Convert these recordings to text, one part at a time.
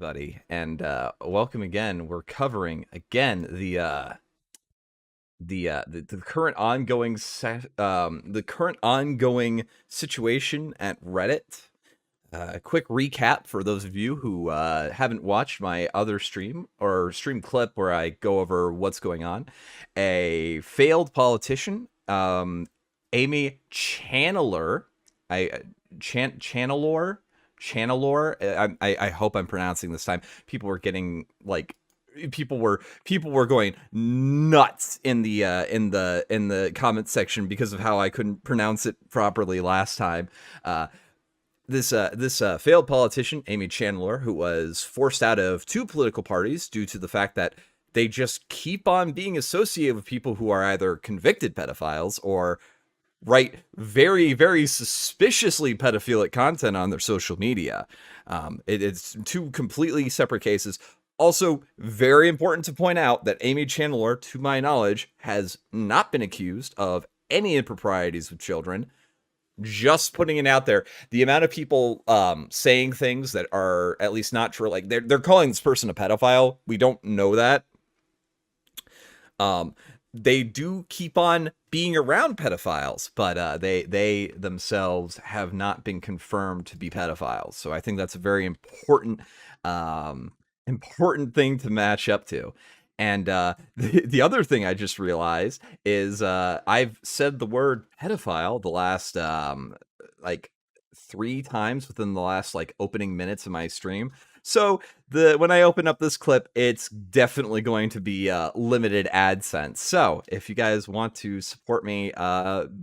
everybody, and welcome again. We're covering again the current ongoing situation at Reddit. A quick recap for those of you who haven't watched my other stream or stream clip where I go over what's going on. A failed politician, Aimee Chanellor, Chanellor. I hope I'm pronouncing this time. People were getting like people were going nuts in the comment section because of how I couldn't pronounce it properly last time. This failed politician, Aimee Chanellor, who was forced out of two political parties due to the fact that they just keep on being associated with people who are either convicted pedophiles or write very, very suspiciously pedophilic content on their social media. It's two completely separate cases. Also, very important to point out that Aimee Chanellor, to my knowledge, has not been accused of any improprieties with children. Just putting it out there. The amount of people saying things that are at least not true, like they're calling this person a pedophile. We don't know that. They do keep on being around pedophiles, but they themselves have not been confirmed to be pedophiles. So I think that's a very important thing to match up to. And the other thing I just realized is I've said the word pedophile the last like 3 times within the last like opening minutes of my stream. So when I open up this clip, it's definitely going to be limited AdSense. So if you guys want to support me,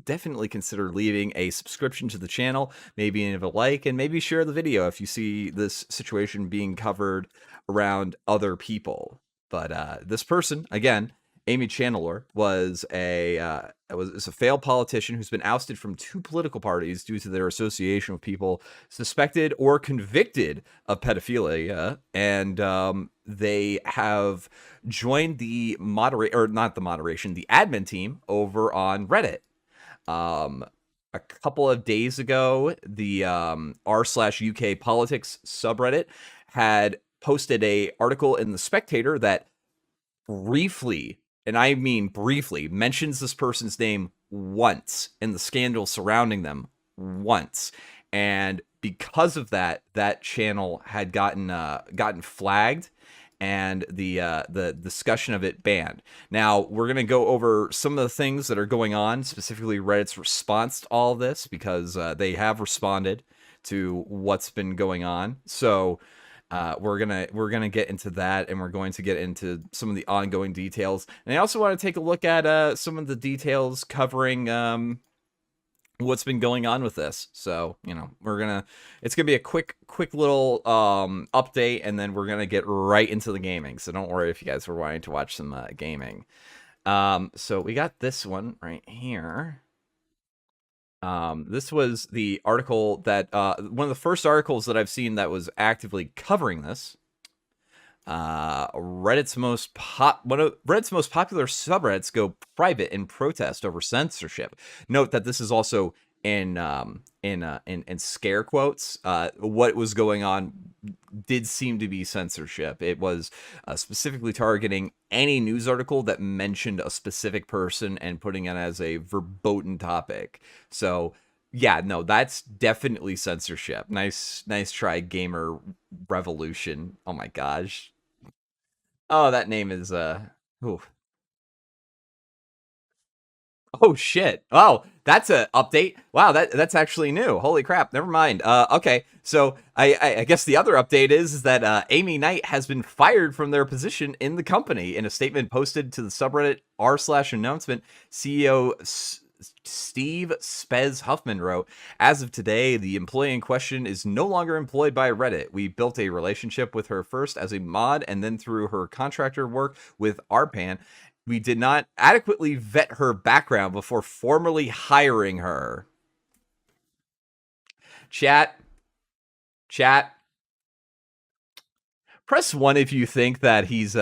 definitely consider leaving a subscription to the channel, maybe a like, and maybe share the video if you see this situation being covered around other people. But this person, again, Aimee Chanellor, was a failed politician who's been ousted from 2 political parties due to their association with people suspected or convicted of pedophilia, and they have joined the admin team over on Reddit. A couple of days ago, the r/UK politics subreddit had posted a article in the Spectator that briefly, and I mean briefly, mentions this person's name once in the scandal surrounding them once. And because of that, that channel had gotten flagged and the discussion of it banned. Now, we're going to go over some of the things that are going on, specifically Reddit's response to all of this, because they have responded to what's been going on. So we're gonna get into that, and we're going to get into some of the ongoing details. And I also want to take a look at some of the details covering what's been going on with this. So, you know, it's gonna be a quick little update, and then we're gonna get right into the gaming. So don't worry if you guys were wanting to watch some gaming. So we got this one right here. This was the article that one of the first articles that I've seen that was actively covering this. Reddit's most popular subreddits go private in protest over censorship. Note that this is also in scare quotes. What was going on did seem to be censorship. It was specifically targeting any news article that mentioned a specific person and putting it as a verboten topic. So yeah, no, that's definitely censorship. Nice try, Gamer Revolution. Oh my gosh. Oh, that name is ooh. Oh shit. Oh, that's a update. Wow, that's actually new. Holy crap. Never mind. Okay. So I guess the other update is that Aimee Knight has been fired from their position in the company. In a statement posted to the subreddit r/announcement, CEO Steve Spez Huffman wrote, "As of today, the employee in question is no longer employed by Reddit. We built a relationship with her first as a mod and then through her contractor work with Arpan. We did not adequately vet her background before formally hiring her." Chat. Press 1 if you think that he's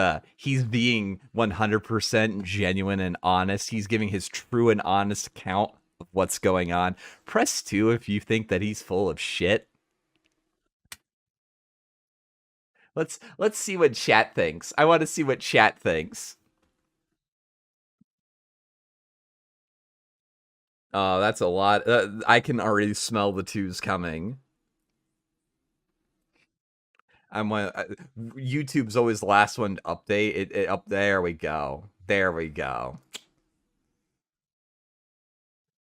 being 100% genuine and honest. He's giving his true and honest account of what's going on. Press 2 if you think that he's full of shit. Let's see what chat thinks. I want to see what chat thinks. Oh, that's a lot. I can already smell the twos coming. YouTube's always the last one to update. It up there we go. There we go.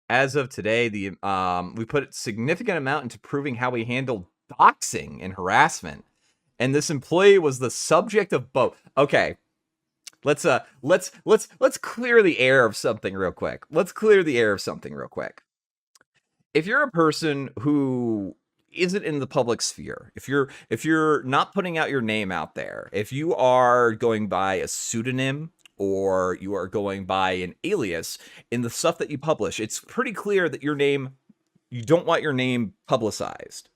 As of today, we put significant amount into proving how we handled doxing and harassment, and this employee was the subject of both. Okay, let's clear the air of something real quick. If you're a person who isn't in the public sphere, if you're not putting out your name out there, if you are going by a pseudonym or you are going by an alias in the stuff that you publish, it's pretty clear that you don't want your name publicized.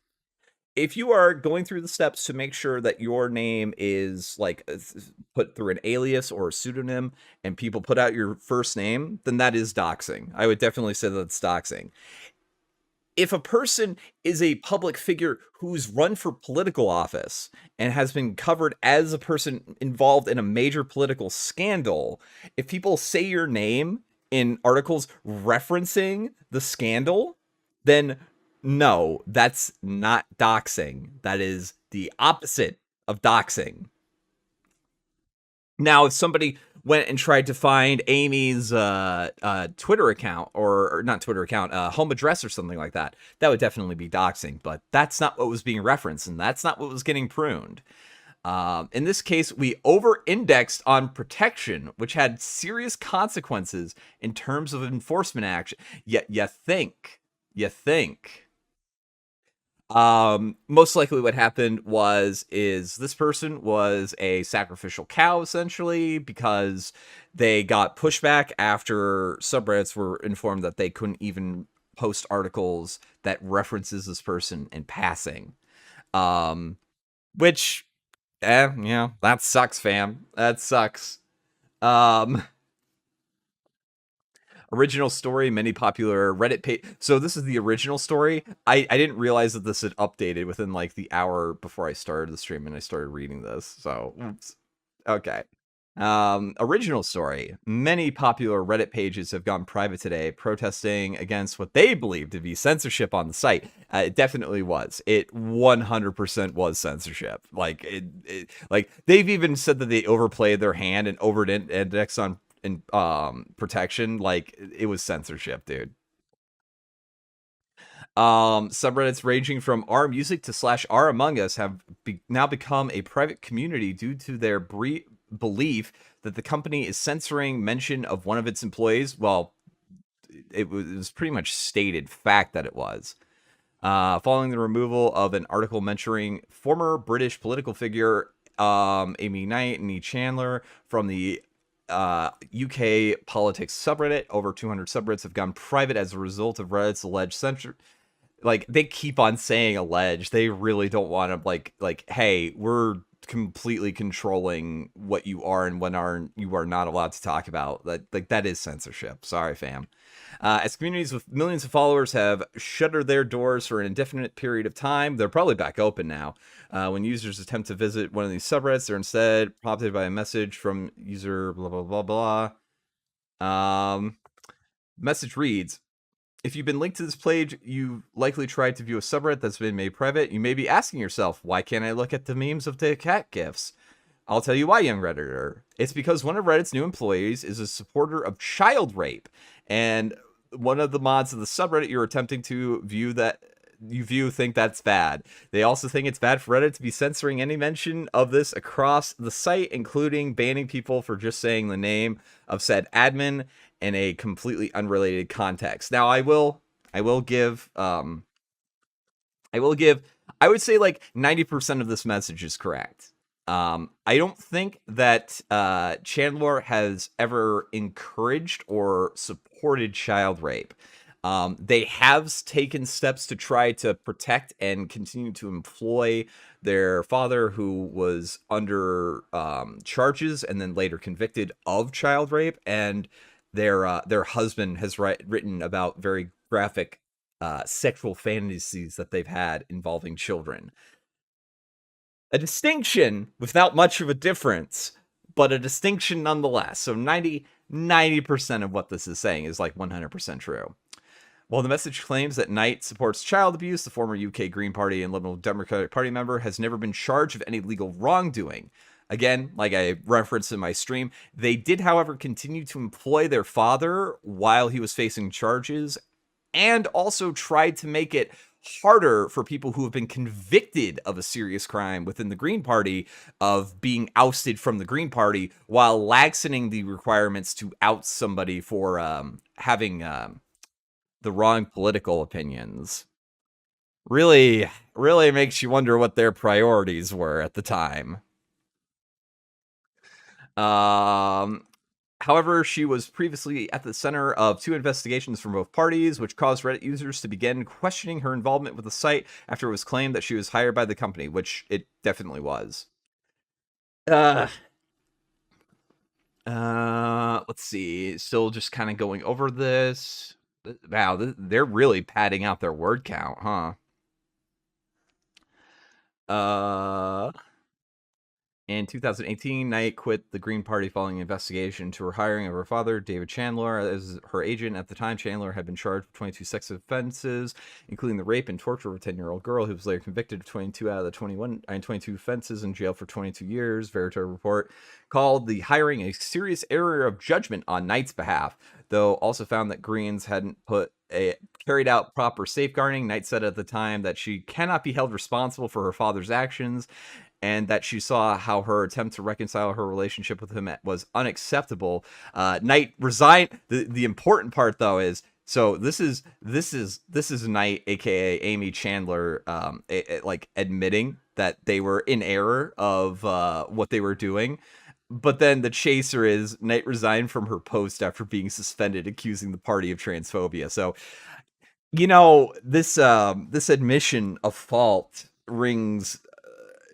If you are going through the steps to make sure that your name is like put through an alias or a pseudonym and people put out your first name, then that is doxing. I would definitely say that's doxing. If a person is a public figure who's run for political office and has been covered as a person involved in a major political scandal, if people say your name in articles referencing the scandal, then no, that's not doxing. That is the opposite of doxing. Now, if somebody went and tried to find Aimee's Twitter account or not Twitter account, home address or something like that, that would definitely be doxing. But that's not what was being referenced, and that's not what was getting pruned. In this case, we over-indexed on protection, which had serious consequences in terms of enforcement action. Yet you think. Most likely what happened is this person was a sacrificial cow, essentially, because they got pushback after subreddits were informed that they couldn't even post articles that references this person in passing. Which, that sucks, fam. That sucks. Original story, many popular Reddit page. So this is the original story. I didn't realize that this had updated within like the hour before I started the stream and I started reading this. So, oops. Okay. Original story. Many popular Reddit pages have gone private today, protesting against what they believe to be censorship on the site. It definitely was. It 100% was censorship. Like like they've even said that they overplayed their hand and over-indexed on protection. Like it was censorship, dude. Subreddits ranging from R Music to /R Among Us have now become a private community due to their belief that the company is censoring mention of one of its employees. Well, it was pretty much stated fact that it was. Following the removal of an article mentioning former British political figure Aimee Knight Chanellor from the UK politics subreddit, over 200 subreddits have gone private as a result of Reddit's alleged censor. Like they keep on saying alleged. They really don't want to like hey, we're completely controlling what you are and you are not allowed to talk about. That is censorship. Sorry, fam. As communities with millions of followers have shuttered their doors for an indefinite period of time, they're probably back open now. When users attempt to visit one of these subreddits, they're instead prompted by a message from user blah blah blah blah. Message reads, if you've been linked to this page, you've likely tried to view a subreddit that's been made private. You may be asking yourself, why can't I look at the memes of the cat gifs? I'll tell you why, young Redditor. It's because one of Reddit's new employees is a supporter of child rape, and one of the mods of the subreddit you're attempting to view think that's bad. They also think it's bad for Reddit to be censoring any mention of this across the site, including banning people for just saying the name of said admin in a completely unrelated context. Now, I would say like 90% of this message is correct. I don't think that Chanellor has ever encouraged or supported child rape. They have taken steps to try to protect and continue to employ their father, who was under charges and then later convicted of child rape, and their husband has written about very graphic sexual fantasies that they've had involving children. A distinction without much of a difference, but a distinction nonetheless. So 90% of what this is saying is like 100% true. While the message claims that Knight supports child abuse, the former UK Green Party and Liberal Democratic Party member has never been charged of any legal wrongdoing. Again, like I referenced in my stream, they did, however, continue to employ their father while he was facing charges, and also tried to make it harder for people who have been convicted of a serious crime within the Green Party of being ousted from the Green Party, while laxening the requirements to out somebody for having the wrong political opinions. Really makes you wonder what their priorities were at the time. However, she was previously at the center of 2 investigations from both parties, which caused Reddit users to begin questioning her involvement with the site after it was claimed that she was hired by the company, which it definitely was. Let's see. Still just kind of going over this. Wow, they're really padding out their word count, huh? In 2018, Knight quit the Green Party following an investigation into her hiring of her father, David Chanellor, as her agent. At the time, Chanellor had been charged with 22 sex offenses, including the rape and torture of a 10-year-old girl, who was later convicted of 22 out of the 22 offenses and jailed for 22 years. Veritor report called the hiring a serious error of judgment on Knight's behalf, though also found that Greens hadn't carried out proper safeguarding. Knight said at the time that she cannot be held responsible for her father's actions, and that she saw how her attempt to reconcile her relationship with him was unacceptable. Knight resigned. The important part, though, is so this is Knight, aka Aimee Chanellor, like admitting that they were in error of what they were doing. But then the chaser is Knight resigned from her post after being suspended, accusing the party of transphobia. So, you know, this admission of fault rings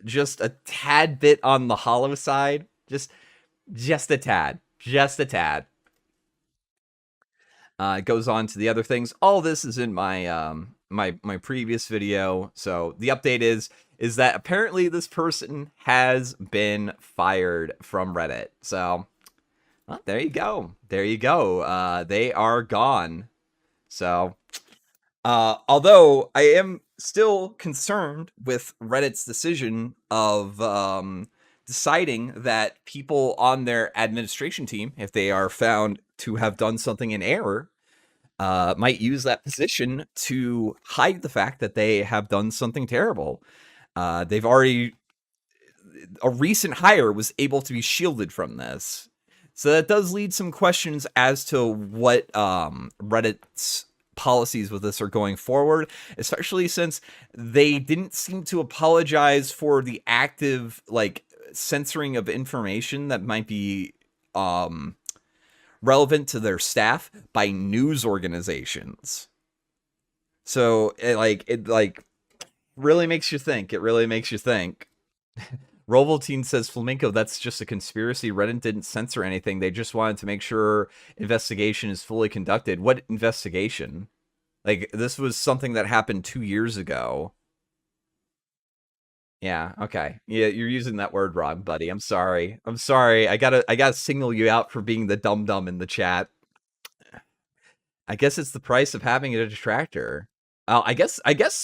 just a tad bit on the hollow side. Just a tad. It goes on to the other things. All this is in my my previous video. So the update is that apparently this person has been fired from Reddit. So well, there you go. They are gone. So although I am still concerned with Reddit's decision of deciding that people on their administration team, if they are found to have done something in error, might use that position to hide the fact that they have done something terrible. They've already, a recent hire was able to be shielded from this. So that does lead some questions as to what Reddit's policies with this are going forward, especially since they didn't seem to apologize for the active like censoring of information that might be relevant to their staff by news organizations. So it really makes you think. It really makes you think. Rovaltine says, Flamenco, that's just a conspiracy. Reddit didn't censor anything. They just wanted to make sure investigation is fully conducted. What investigation? Like, this was something that happened 2 years ago. Yeah, okay. Yeah, you're using that word wrong, buddy. I'm sorry. I gotta signal you out for being the dum-dum in the chat. I guess it's the price of having a detractor. I guess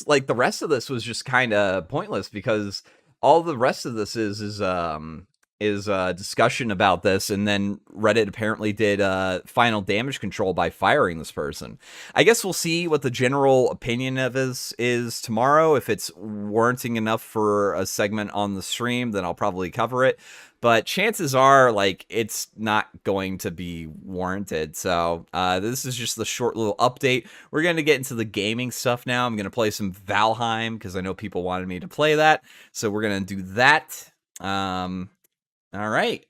like the rest of this was just kind of pointless, because all the rest of this is a discussion about this, and then Reddit apparently did final damage control by firing this person. I guess we'll see what the general opinion of this is tomorrow. If it's warranting enough for a segment on the stream, then I'll probably cover it. But chances are, like, it's not going to be warranted. So this is just the short little update. We're going to get into the gaming stuff now. I'm going to play some Valheim, because I know people wanted me to play that. So we're going to do that. All right.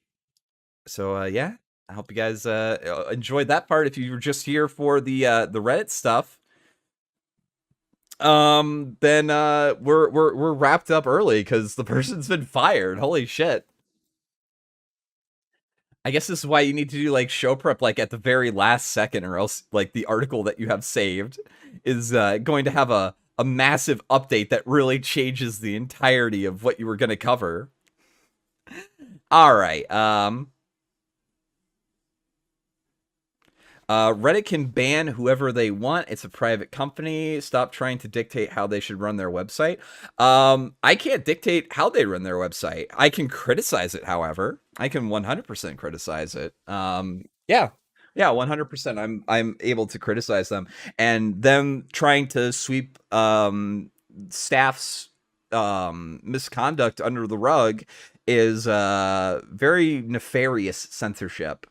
So yeah, I hope you guys enjoyed that part. If you were just here for the Reddit stuff, then we're wrapped up early because the person's been fired. Holy shit. I guess this is why you need to do like show prep like at the very last second, or else like the article that you have saved is going to have a a massive update that really changes the entirety of what you were going to cover. All right. Reddit can ban whoever they want. It's a private company. Stop trying to dictate how they should run their website. I can't dictate how they run their website. I can criticize it, however. I can 100% criticize it. Yeah. Yeah, 100%. I'm able to criticize them, and them trying to sweep staff's misconduct under the rug is very nefarious censorship.